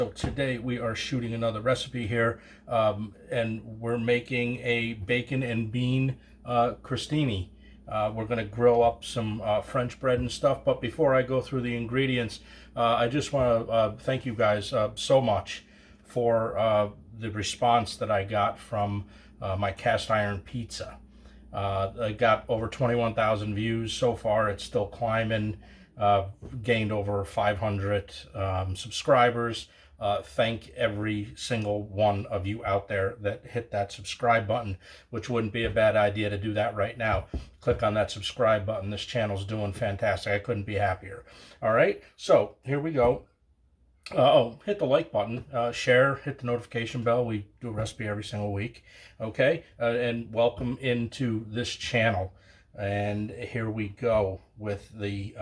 So today we are shooting another recipe here, and we're making a bacon and bean crostini. We're going to grill up some French bread and stuff, but before I go through the ingredients, I just want to thank you guys so much for the response that I got from my cast iron pizza. I got over 21,000 views so far. It's still climbing. Gained over 500 subscribers. Thank every single one of you out there that hit that subscribe button, which wouldn't be a bad idea to do that right now. Click on that subscribe button. This channel's doing fantastic. I couldn't be happier. All right, so here we go. Hit the like button, share, hit the notification bell. We do a recipe every single week. Okay, and welcome into this channel. And here we go with the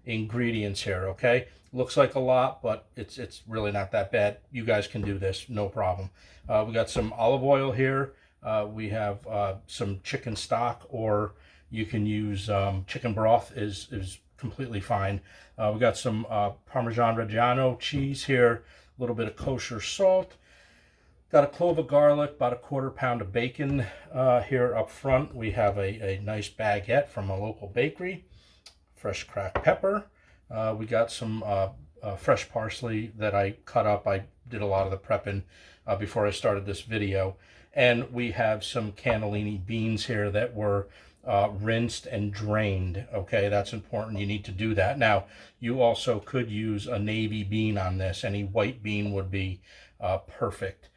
ingredients here. Okay, looks like a lot, but it's really not that bad. You guys can do this, no problem. We got some olive oil here. We have some chicken stock, or you can use chicken broth is completely fine. We got some Parmesan Reggiano cheese here, a little bit of kosher salt. Got a clove of garlic, about a quarter pound of bacon here up front. We have a nice baguette from a local bakery, fresh cracked pepper. We got some fresh parsley that I cut up. I did a lot of the prepping before I started this video. And we have some cannellini beans here that were rinsed and drained. Okay, that's important. You need to do that. Now, you also could use a navy bean on this. Any white bean would be perfect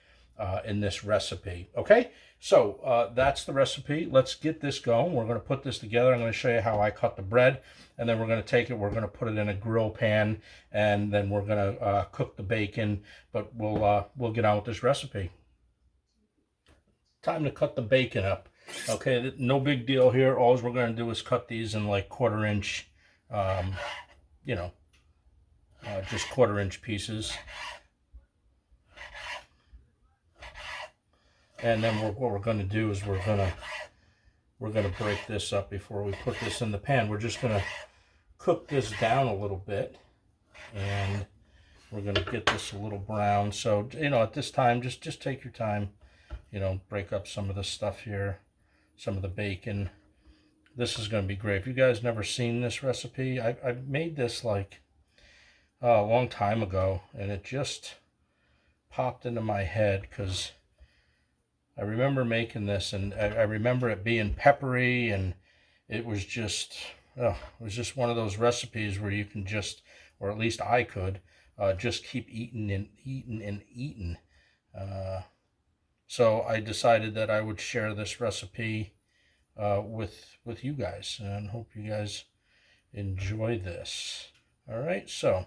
in this recipe. Okay, so that's the recipe. Let's get this going. We're going to put this together. I'm going to show you how I cut the bread, and then we're going to take it, we're going to put it in a grill pan, and then we're going to cook the bacon. But we'll get on with this recipe. Time to cut the bacon up. Okay, no big deal here. All we're going to do is cut these in like quarter-inch, just quarter-inch pieces. And then what we're going to do is we're going to break this up before we put this in the pan. We're just going to cook this down a little bit, and we're going to get this a little brown. So, at this time, just take your time. Break up some of the stuff here, some of the bacon. This is going to be great. If you guys never seen this recipe, I made this like a long time ago, and it just popped into my head because I remember making this, and I remember it being peppery, and it was just one of those recipes where you can just, or at least I could, just keep eating and eating and eating. So I decided that I would share this recipe with you guys, and hope you guys enjoy this. All right, so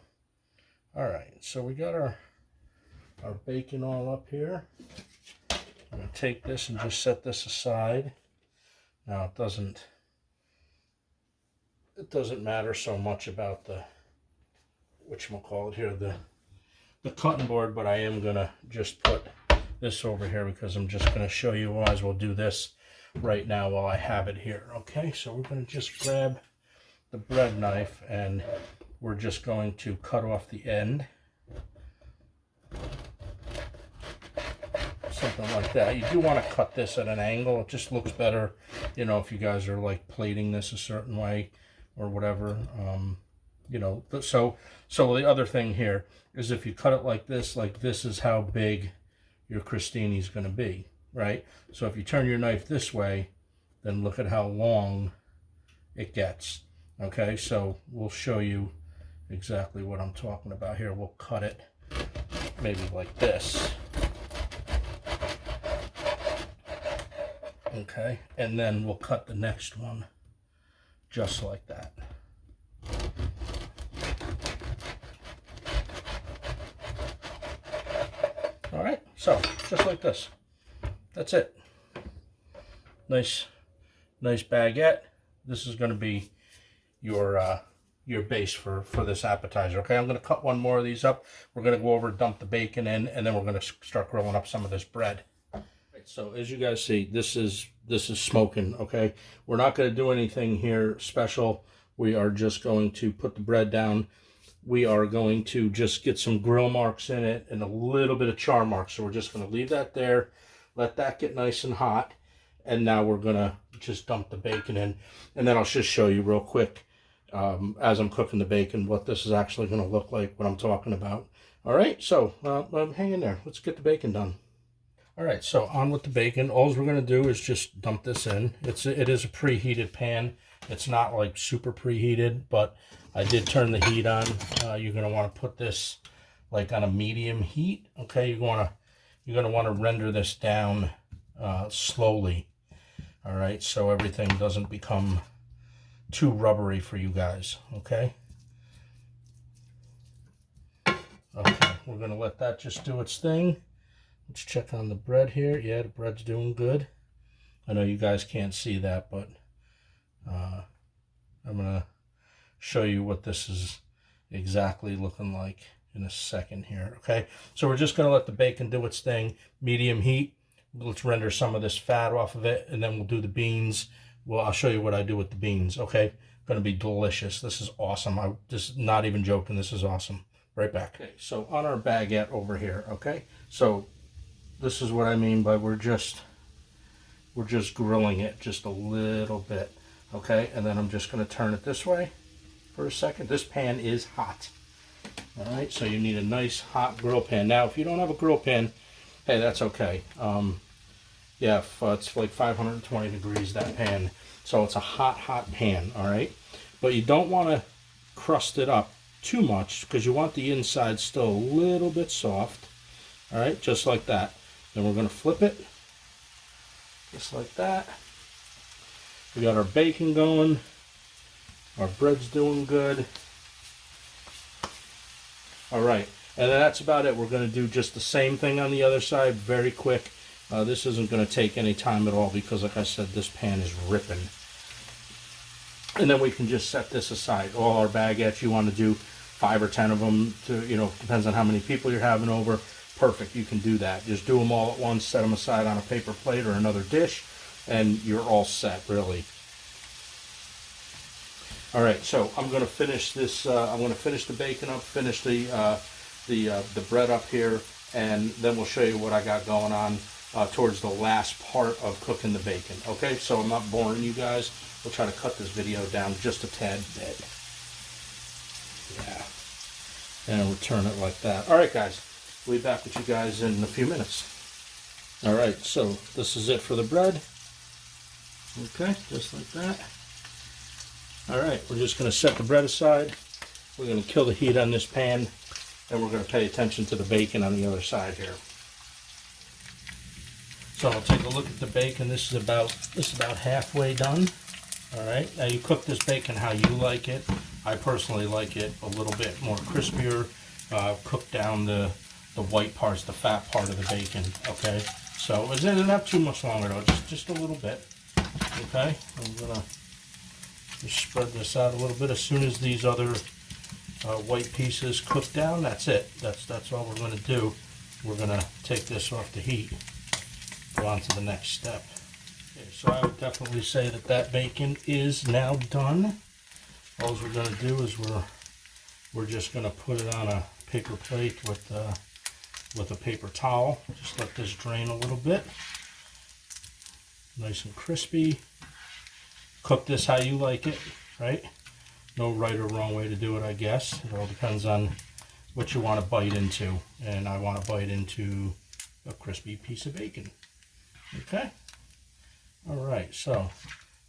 we got our bacon all up here. I'm going to take this and just set this aside. Now it doesn't matter so much about the whatchamacallit here, the cutting board, but I am going to just put this over here because I'm just going to show you. Might as well do this right now while I have it here. Okay, so we're going to just grab the bread knife, and we're just going to cut off the end. Something like that. You do want to cut this at an angle. It just looks better, if you guys are like plating this a certain way or whatever. So the other thing here is if you cut it like this is how big your crostini is going to be, right? So if you turn your knife this way, then look at how long it gets. Okay, so we'll show you exactly what I'm talking about here. We'll cut it maybe like this. Okay, and then we'll cut the next one just like that. All right, so just like this. That's it. Nice baguette. This is going to be your base for this appetizer. Okay, I'm going to cut one more of these up. We're going to go over, dump the bacon in, and then we're going to start grilling up some of this bread. So as you guys see, this is smoking. Okay, we're not going to do anything here special. We are just going to put the bread down, we are going to just get some grill marks in it and a little bit of char marks. So we're just going to leave that there, let that get nice and hot, and now we're going to just dump the bacon in. And then I'll just show you real quick as I'm cooking the bacon what this is actually going to look like, what I'm talking about. All right, so hang in there. Let's get the bacon done. All right, so on with the bacon. All we're going to do is just dump this in. It is a preheated pan. It's not like super preheated, but I did turn the heat on. You're going to want to put this like on a medium heat. Okay, you're going to want to render this down slowly. All right, so everything doesn't become too rubbery for you guys. Okay. Okay, we're going to let that just do its thing. Let's check on the bread here. Yeah, the bread's doing good. I know you guys can't see that, but I'm going to show you what this is exactly looking like in a second here. Okay, so we're just going to let the bacon do its thing, medium heat. Let's render some of this fat off of it, and then we'll do the beans. Well, I'll show you what I do with the beans. Okay, going to be delicious. This is awesome. I'm just not even joking. This is awesome. Right back. Okay, so on our baguette over here. Okay, so this is what I mean by we're just grilling it just a little bit. Okay, and then I'm just going to turn it this way for a second. This pan is hot. All right, so you need a nice hot grill pan. Now, if you don't have a grill pan, hey, that's okay. Yeah, it's like 520 degrees, that pan. So it's a hot pan, all right? But you don't want to crust it up too much because you want the inside still a little bit soft. All right, just like that. Then we're going to flip it, just like that. We got our bacon going. Our bread's doing good. All right, and that's about it. We're going to do just the same thing on the other side, very quick. This isn't going to take any time at all because, like I said, this pan is ripping. And then we can just set this aside. All our baguettes, you want to do 5 or 10 of them, to, you know, depends on how many people you're having over. Perfect, you can do that. Just do them all at once, set them aside on a paper plate or another dish, and you're all set, really. All right, so I'm going to finish this. I'm going to finish the bacon up, finish the bread up here, and then we'll show you what I got going on towards the last part of cooking the bacon. Okay, so I'm not boring you guys. We'll try to cut this video down just a tad bit. Yeah, and we'll turn it like that. All right, guys, we'll be back with you guys in a few minutes. All right, so this is it for the bread. Okay, just like that. All right, we're just going to set the bread aside. We're going to kill the heat on this pan, and we're going to pay attention to the bacon on the other side here. So I'll take a look at the bacon. This is about halfway done. All right, now you cook this bacon how you like it. I personally like it a little bit more crispier. Cook down the white parts, the fat part of the bacon. Okay, so it's not too much longer though, just a little bit. Okay, I'm gonna just spread this out a little bit. As soon as these other white pieces cook down, that's it. That's all we're going to do. We're going to take this off the heat, go on to the next step. Okay, so I would definitely say that bacon is now done. All we're going to do is we're just going to put it on a paper plate with a paper towel. Just let this drain a little bit. Nice and crispy. Cook this how you like it, right? No right or wrong way to do it, I guess. It all depends on what you want to bite into. And I want to bite into a crispy piece of bacon. Okay? All right, so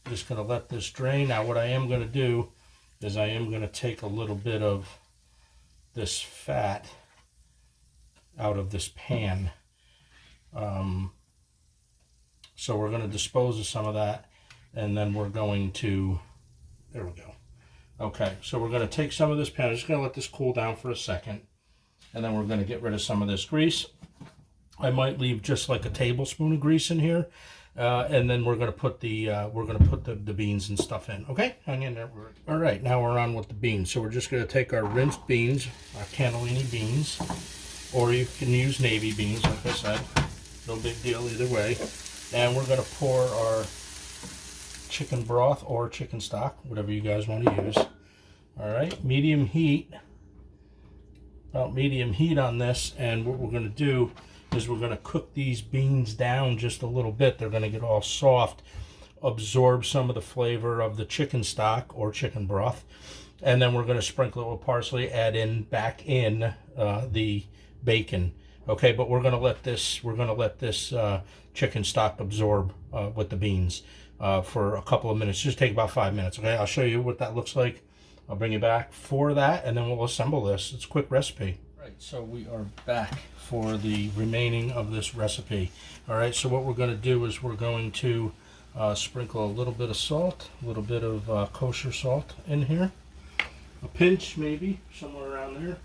I'm just going to let this drain. Now what I am going to do is I am going to take a little bit of this fat out of this pan. So we're going to dispose of some of that. And then we're going to, there we go. Okay, so we're going to take some of this pan. I'm just going to let this cool down for a second. And then we're going to get rid of some of this grease. I might leave just like a tablespoon of grease in here. And then we're going to put the beans and stuff in. Okay, hang in there. All right, now we're on with the beans. So we're just going to take our rinsed beans, our cannellini beans, or you can use navy beans, like I said. No big deal either way. And we're going to pour our chicken broth or chicken stock, whatever you guys want to use. All right, medium heat. about medium heat on this, and what we're going to do is we're going to cook these beans down just a little bit. They're going to get all soft, absorb some of the flavor of the chicken stock or chicken broth, and then we're going to sprinkle it with parsley, add in back in the bacon. Okay, but we're going to let this chicken stock absorb with the beans for a couple of minutes. Just take about 5 minutes. Okay, I'll show you what that looks like. I'll bring you back for that, and then we'll assemble this. It's a quick recipe. Right, so we are back for the remaining of this recipe. All right, so what we're going to do is we're going to sprinkle a little bit of salt, a little bit of kosher salt in here, a pinch maybe, somewhere around there.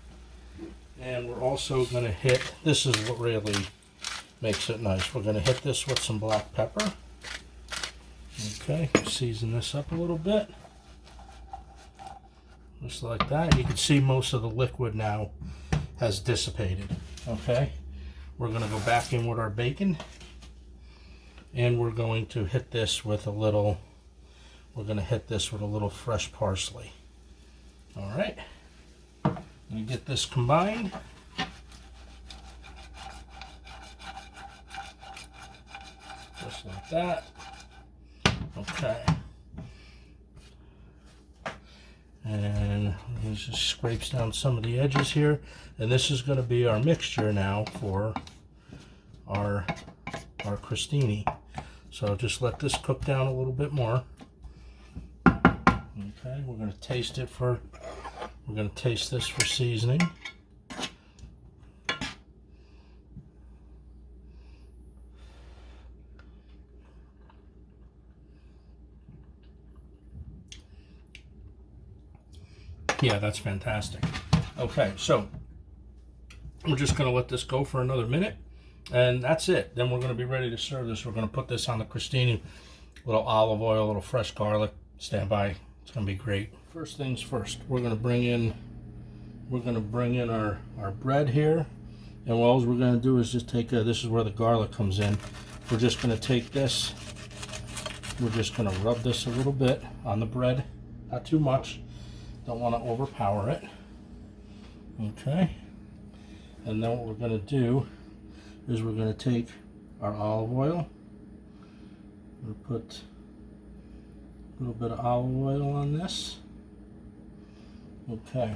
And we're also going to hit, this is what really makes it nice, we're going to hit this with some black pepper. Okay, season this up a little bit. Just like that. You can see most of the liquid now has dissipated. Okay, we're going to go back in with our bacon, and we're going to hit this with a little, fresh parsley. All right, we get this combined. Just like that. Okay. And this just scrapes down some of the edges here. And this is going to be our mixture now for our crostini. So just let this cook down a little bit more. Okay, we're going to taste this for seasoning. Yeah, that's fantastic. Okay, so we're just going to let this go for another minute, and that's it. Then we're going to be ready to serve this. We're going to put this on the crostini, a little olive oil, a little fresh garlic. Stand by. It's going to be great. First things first, we're going to bring in our bread here, and all we're going to do is just take this is where the garlic comes in. We're just going to take this. We're just going to rub this a little bit on the bread, not too much. Don't want to overpower it. Okay. And then what we're going to do is we're going to take our olive oil. We'll put a little bit of olive oil on this. Okay.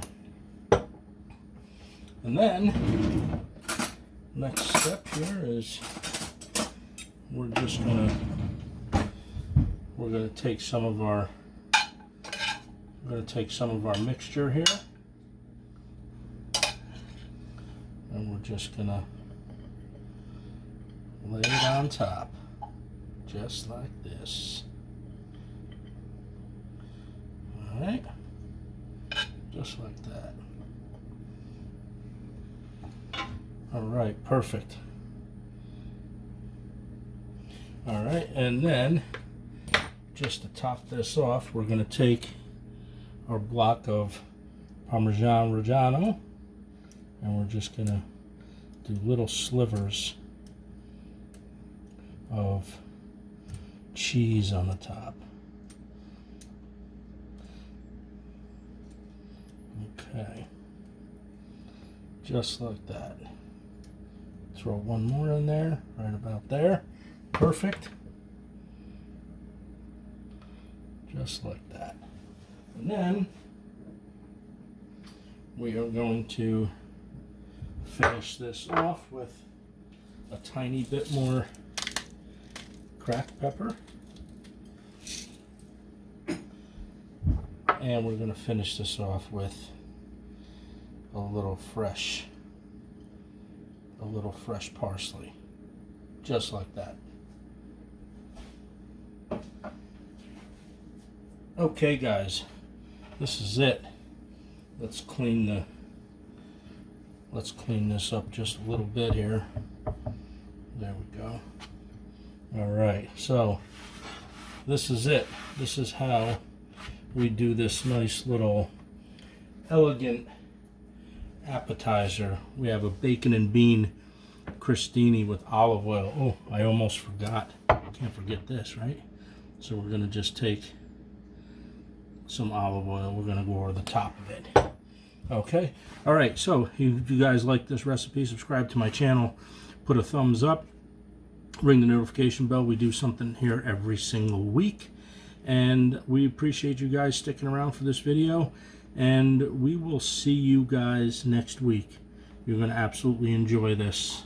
And then next step here is we're going to take some of our mixture here, and we're just going to lay it on top, just like this. All right, just like that. All right, perfect. All right, and then just to top this off, we're going to take our block of Parmesan Reggiano, and we're just going to do little slivers of cheese on the top. Okay, just like that. Throw one more in there, right about there. Perfect. Just like that. And then we are going to finish this off with a tiny bit more cracked pepper. And we're going to finish this off with a little fresh parsley. Just like that. Okay, guys. This is it. Let's clean this up just a little bit here. There we go. All right, so this is it. This is how we do this nice little elegant appetizer. We have a bacon and bean crostini with olive oil. Oh, I almost forgot. Can't forget this, right? So we're gonna just take some olive oil. We're going to go over the top of it. Okay. All right. So if you guys like this recipe, subscribe to my channel, put a thumbs up, ring the notification bell. We do something here every single week. And we appreciate you guys sticking around for this video. And we will see you guys next week. You're going to absolutely enjoy this.